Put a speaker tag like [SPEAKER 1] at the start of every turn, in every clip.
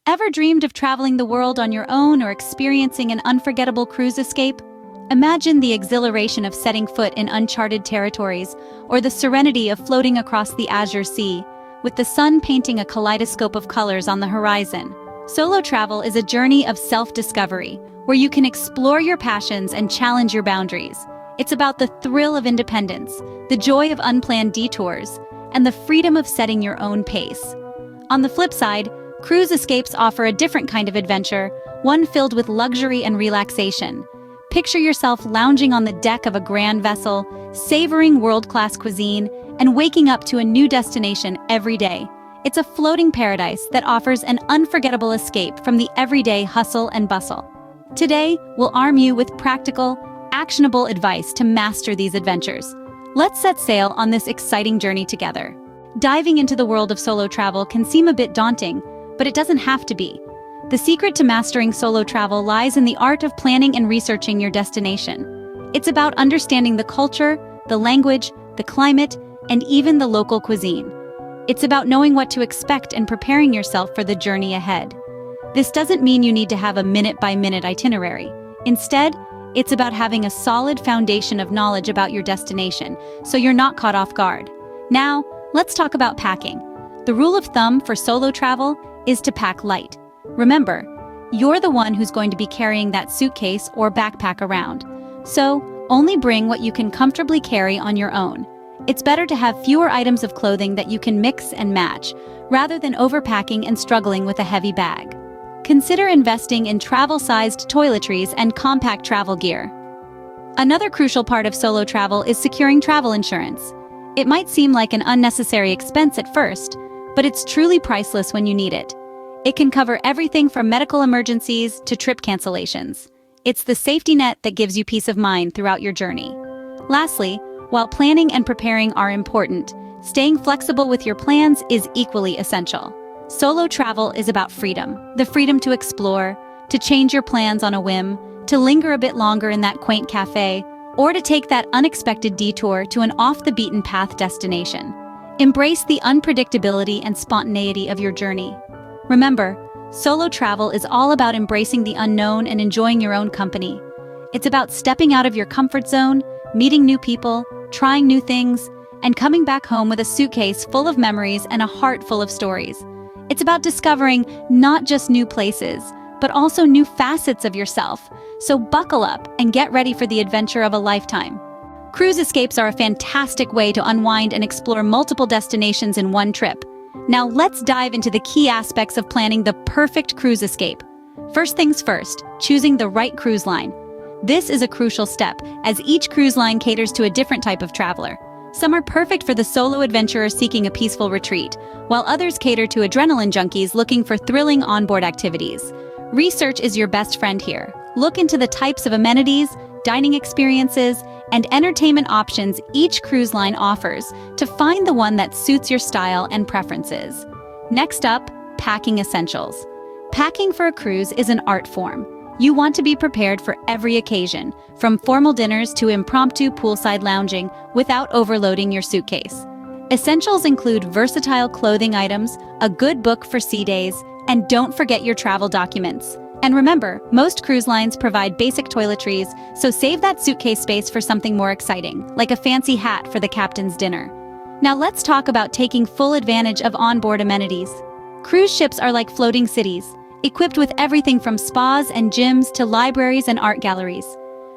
[SPEAKER 1] Ever dreamed of traveling the world on your own or experiencing an unforgettable cruise escape? Imagine the exhilaration of setting foot in uncharted territories, or the serenity of floating across the azure sea, with the sun painting a kaleidoscope of colors on the horizon. Solo travel is a journey of self-discovery, where you can explore your passions and challenge your boundaries. It's about the thrill of independence, the joy of unplanned detours, and the freedom of setting your own pace. On the flip side, cruise escapes offer a different kind of adventure, one filled with luxury and relaxation. Picture yourself lounging on the deck of a grand vessel, savoring world-class cuisine, and waking up to a new destination every day. It's a floating paradise that offers an unforgettable escape from the everyday hustle and bustle. Today, we'll arm you with practical, actionable advice to master these adventures. Let's set sail on this exciting journey together. Diving into the world of solo travel can seem a bit daunting, but it doesn't have to be. The secret to mastering solo travel lies in the art of planning and researching your destination. It's about understanding the culture, the language, the climate, and even the local cuisine. It's about knowing what to expect and preparing yourself for the journey ahead. This doesn't mean you need to have a minute-by-minute itinerary. Instead, it's about having a solid foundation of knowledge about your destination, so you're not caught off guard. Now, let's talk about packing. The rule of thumb for solo travel is to pack light. Remember, you're the one who's going to be carrying that suitcase or backpack around. So, only bring what you can comfortably carry on your own. It's better to have fewer items of clothing that you can mix and match, rather than overpacking and struggling with a heavy bag. Consider investing in travel-sized toiletries and compact travel gear. Another crucial part of solo travel is securing travel insurance. It might seem like an unnecessary expense at first, but it's truly priceless when you need it. It can cover everything from medical emergencies to trip cancellations. It's the safety net that gives you peace of mind throughout your journey. Lastly, while planning and preparing are important, staying flexible with your plans is equally essential. Solo travel is about freedom. The freedom to explore, to change your plans on a whim, to linger a bit longer in that quaint cafe, or to take that unexpected detour to an off-the-beaten-path destination. Embrace the unpredictability and spontaneity of your journey. Remember, solo travel is all about embracing the unknown and enjoying your own company. It's about stepping out of your comfort zone, meeting new people, trying new things, and coming back home with a suitcase full of memories and a heart full of stories. It's about discovering not just new places, but also new facets of yourself. So buckle up and get ready for the adventure of a lifetime. Cruise escapes are a fantastic way to unwind and explore multiple destinations in one trip. Now let's dive into the key aspects of planning the perfect cruise escape. First things first, choosing the right cruise line. This is a crucial step, as each cruise line caters to a different type of traveler. Some are perfect for the solo adventurer seeking a peaceful retreat, while others cater to adrenaline junkies looking for thrilling onboard activities. Research is your best friend here. Look into the types of amenities, dining experiences, and entertainment options each cruise line offers to find the one that suits your style and preferences. Next up, packing essentials. Packing for a cruise is an art form. You want to be prepared for every occasion, from formal dinners to impromptu poolside lounging, without overloading your suitcase. Essentials include versatile clothing items, a good book for sea days, and don't forget your travel documents. And remember, most cruise lines provide basic toiletries, so save that suitcase space for something more exciting, like a fancy hat for the captain's dinner. Now let's talk about taking full advantage of onboard amenities. Cruise ships are like floating cities, equipped with everything from spas and gyms to libraries and art galleries.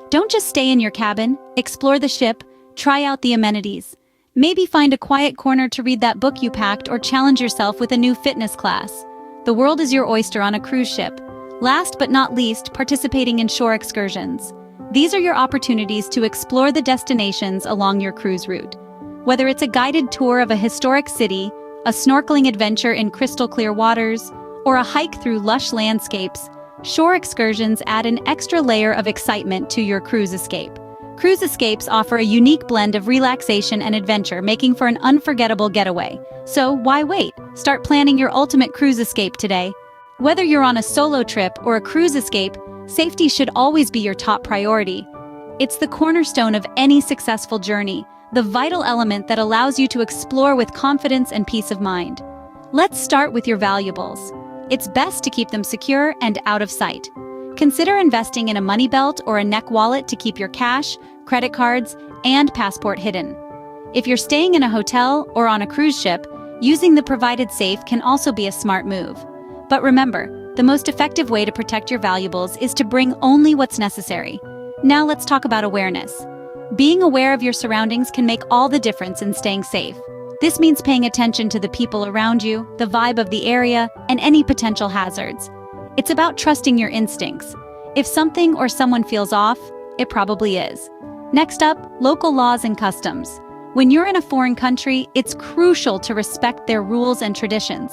[SPEAKER 1] Don't just stay in your cabin, explore the ship, try out the amenities. Maybe find a quiet corner to read that book you packed or challenge yourself with a new fitness class. The world is your oyster on a cruise ship. Last but not least, participating in shore excursions. These are your opportunities to explore the destinations along your cruise route. Whether it's a guided tour of a historic city, a snorkeling adventure in crystal-clear waters, or a hike through lush landscapes, shore excursions add an extra layer of excitement to your cruise escape. Cruise escapes offer a unique blend of relaxation and adventure, making for an unforgettable getaway. So why wait? Start planning your ultimate cruise escape today. Whether you're on a solo trip or a cruise escape, safety should always be your top priority. It's the cornerstone of any successful journey, the vital element that allows you to explore with confidence and peace of mind. Let's start with your valuables. It's best to keep them secure and out of sight. Consider investing in a money belt or a neck wallet to keep your cash, credit cards, and passport hidden. If you're staying in a hotel or on a cruise ship, using the provided safe can also be a smart move. But remember, the most effective way to protect your valuables is to bring only what's necessary. Now let's talk about awareness. Being aware of your surroundings can make all the difference in staying safe. This means paying attention to the people around you, the vibe of the area, and any potential hazards. It's about trusting your instincts. If something or someone feels off, it probably is. Next up, local laws and customs. When you're in a foreign country, it's crucial to respect their rules and traditions.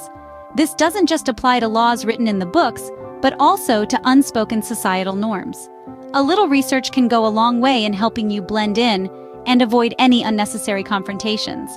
[SPEAKER 1] This doesn't just apply to laws written in the books, but also to unspoken societal norms. A little research can go a long way in helping you blend in and avoid any unnecessary confrontations.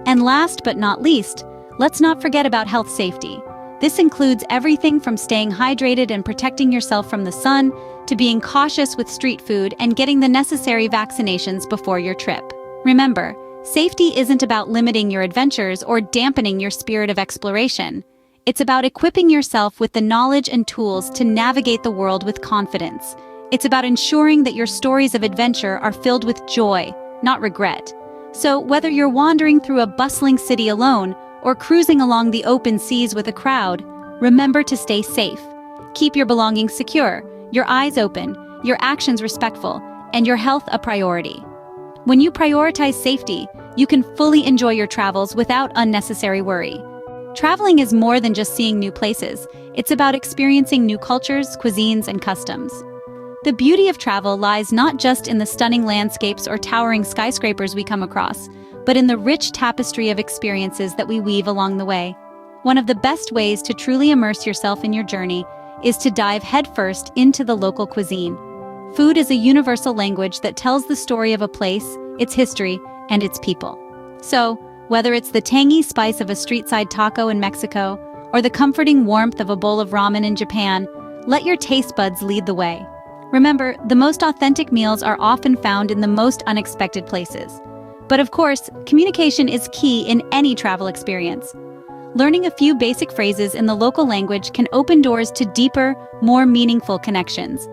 [SPEAKER 1] And last but not least, let's not forget about health safety. This includes everything from staying hydrated and protecting yourself from the sun to being cautious with street food and getting the necessary vaccinations before your trip. Remember, safety isn't about limiting your adventures or dampening your spirit of exploration. It's about equipping yourself with the knowledge and tools to navigate the world with confidence. It's about ensuring that your stories of adventure are filled with joy, not regret. So, whether you're wandering through a bustling city alone or cruising along the open seas with a crowd, remember to stay safe. Keep your belongings secure, your eyes open, your actions respectful, and your health a priority. When you prioritize safety, you can fully enjoy your travels without unnecessary worry. Traveling is more than just seeing new places. It's about experiencing new cultures, cuisines, and customs. The beauty of travel lies not just in the stunning landscapes or towering skyscrapers we come across, but in the rich tapestry of experiences that we weave along the way. One of the best ways to truly immerse yourself in your journey is to dive headfirst into the local cuisine. Food is a universal language that tells the story of a place, its history, and its people. So, whether it's the tangy spice of a street-side taco in Mexico or the comforting warmth of a bowl of ramen in Japan, let your taste buds lead the way. Remember, the most authentic meals are often found in the most unexpected places. But of course, communication is key in any travel experience. Learning a few basic phrases in the local language can open doors to deeper, more meaningful connections.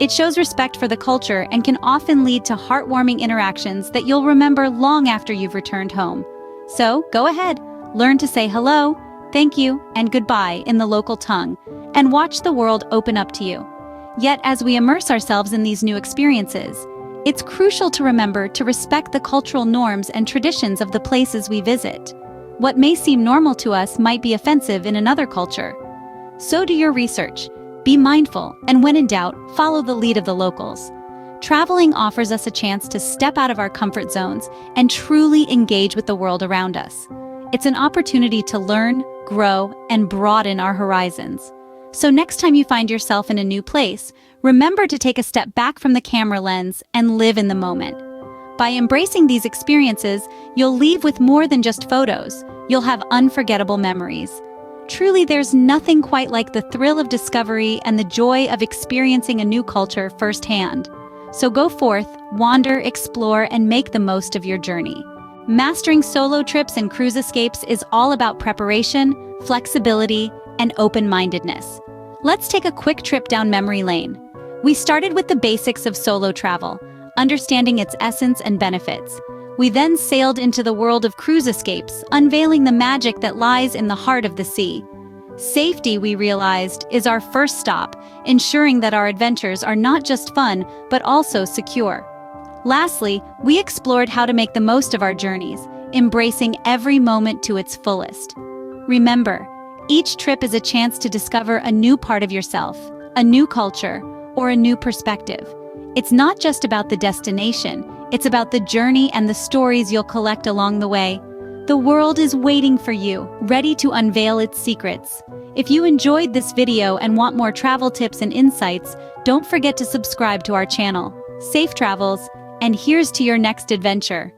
[SPEAKER 1] It shows respect for the culture and can often lead to heartwarming interactions that you'll remember long after you've returned home. So, go ahead, learn to say hello, thank you, and goodbye in the local tongue, and watch the world open up to you. Yet, as we immerse ourselves in these new experiences, it's crucial to remember to respect the cultural norms and traditions of the places we visit. What may seem normal to us might be offensive in another culture. So do your research, be mindful, and when in doubt, follow the lead of the locals. Traveling offers us a chance to step out of our comfort zones and truly engage with the world around us. It's an opportunity to learn, grow, and broaden our horizons. So next time you find yourself in a new place, remember to take a step back from the camera lens and live in the moment. By embracing these experiences, you'll leave with more than just photos. You'll have unforgettable memories. Truly, there's nothing quite like the thrill of discovery and the joy of experiencing a new culture firsthand. So go forth, wander, explore, and make the most of your journey. Mastering solo trips and cruise escapes is all about preparation, flexibility, and open-mindedness. Let's take a quick trip down memory lane. We started with the basics of solo travel, understanding its essence and benefits. We then sailed into the world of cruise escapes, unveiling the magic that lies in the heart of the sea. Safety, we realized, is our first stop, ensuring that our adventures are not just fun, but also secure. Lastly, we explored how to make the most of our journeys, embracing every moment to its fullest. Remember, each trip is a chance to discover a new part of yourself, a new culture, or a new perspective. It's not just about the destination, it's about the journey and the stories you'll collect along the way. The world is waiting for you, ready to unveil its secrets. If you enjoyed this video and want more travel tips and insights, don't forget to subscribe to our channel. Safe travels, and here's to your next adventure.